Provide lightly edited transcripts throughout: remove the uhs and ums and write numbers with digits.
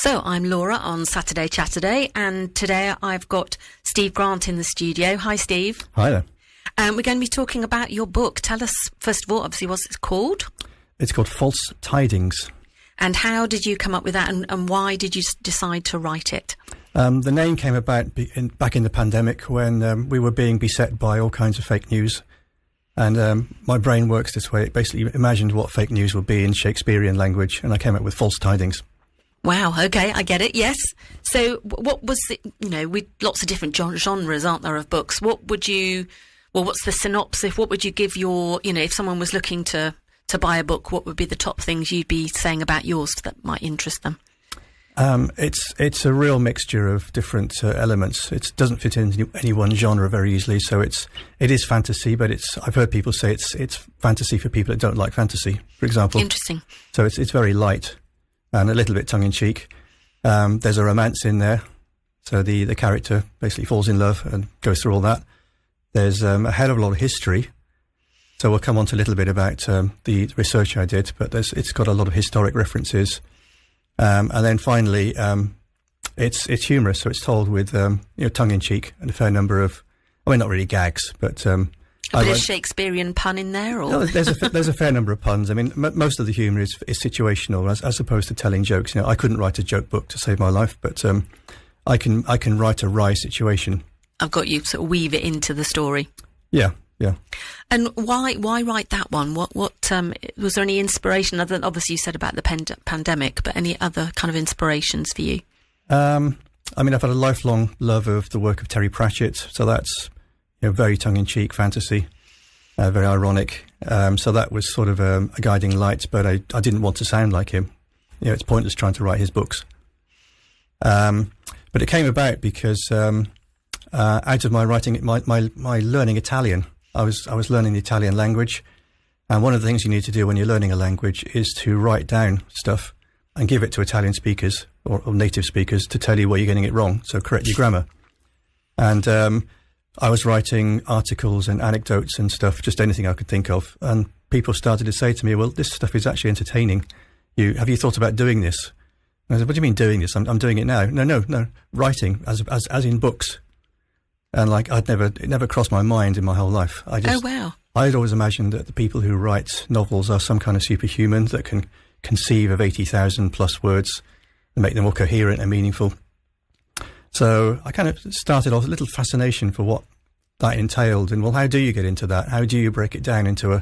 So I'm Laura on Saturday Chatterday, and today I've got Steve Grant in the studio. Hi, Steve. Hi there. We're going to be talking about your book. Tell us, first of all, obviously, what's it called? It's called False Tidings. And how did you come up with that, and why did you decide to write it? The name came about back in the pandemic when we were being beset by all kinds of fake news. And my brain works this way. It basically imagined what fake news would be in Shakespearean language, and I came up with false tidings. Wow, okay, I get it, yes. So what was it, with lots of different genres, aren't there, of books? What's the synopsis? What would you give your, if someone was looking to buy a book, what would be the top things you'd be saying about yours that might interest them? It's a real mixture of different elements. It doesn't fit into any one genre very easily. So it is fantasy, but I've heard people say it's fantasy for people that don't like fantasy, for example. Interesting. So it's very light and a little bit tongue-in-cheek. There's a romance in there. So the character basically falls in love and goes through all that. There's a hell of a lot of history. So we'll come on to a little bit about the research I did, but it's got a lot of historic references. And then finally, it's humorous. So it's told with tongue-in-cheek and a fair number of, not really gags, but a bit of Shakespearean pun in there, or no, there's a fair number of puns. I mean, most of the humour is situational, as opposed to telling jokes. I couldn't write a joke book to save my life, but I can write a wry situation. I've got you sort of weave it into the story. Yeah. And why write that one? What was there any inspiration other than, obviously you said about the pandemic, but any other kind of inspirations for you? I've had a lifelong love of the work of Terry Pratchett, so that's very tongue-in-cheek fantasy, very ironic. So that was sort of a guiding light, but I didn't want to sound like him. It's pointless trying to write his books. But it came about because out of my writing, my learning Italian. I was learning the Italian language, and one of the things you need to do when you're learning a language is to write down stuff and give it to Italian speakers or native speakers to tell you where you're getting it wrong, so correct your grammar. And I was writing articles and anecdotes and stuff, just anything I could think of, and people started to say to me, well, this stuff is actually entertaining. Have you thought about doing this? And I said, what do you mean doing this? I'm doing it now. No, writing, as in books. And it never crossed my mind in my whole life. Oh, wow. I'd always imagined that the people who write novels are some kind of superhuman that can conceive of 80,000 plus words and make them all coherent and meaningful. So I kind of started off a little fascination for what that entailed. And, well, how do you get into that? How do you break it down into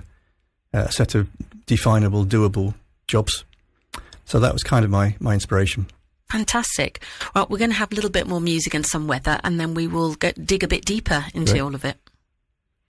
a set of definable, doable jobs? So that was kind of my inspiration. Fantastic. Well, we're going to have a little bit more music and some weather, and then we will dig a bit deeper into all of it.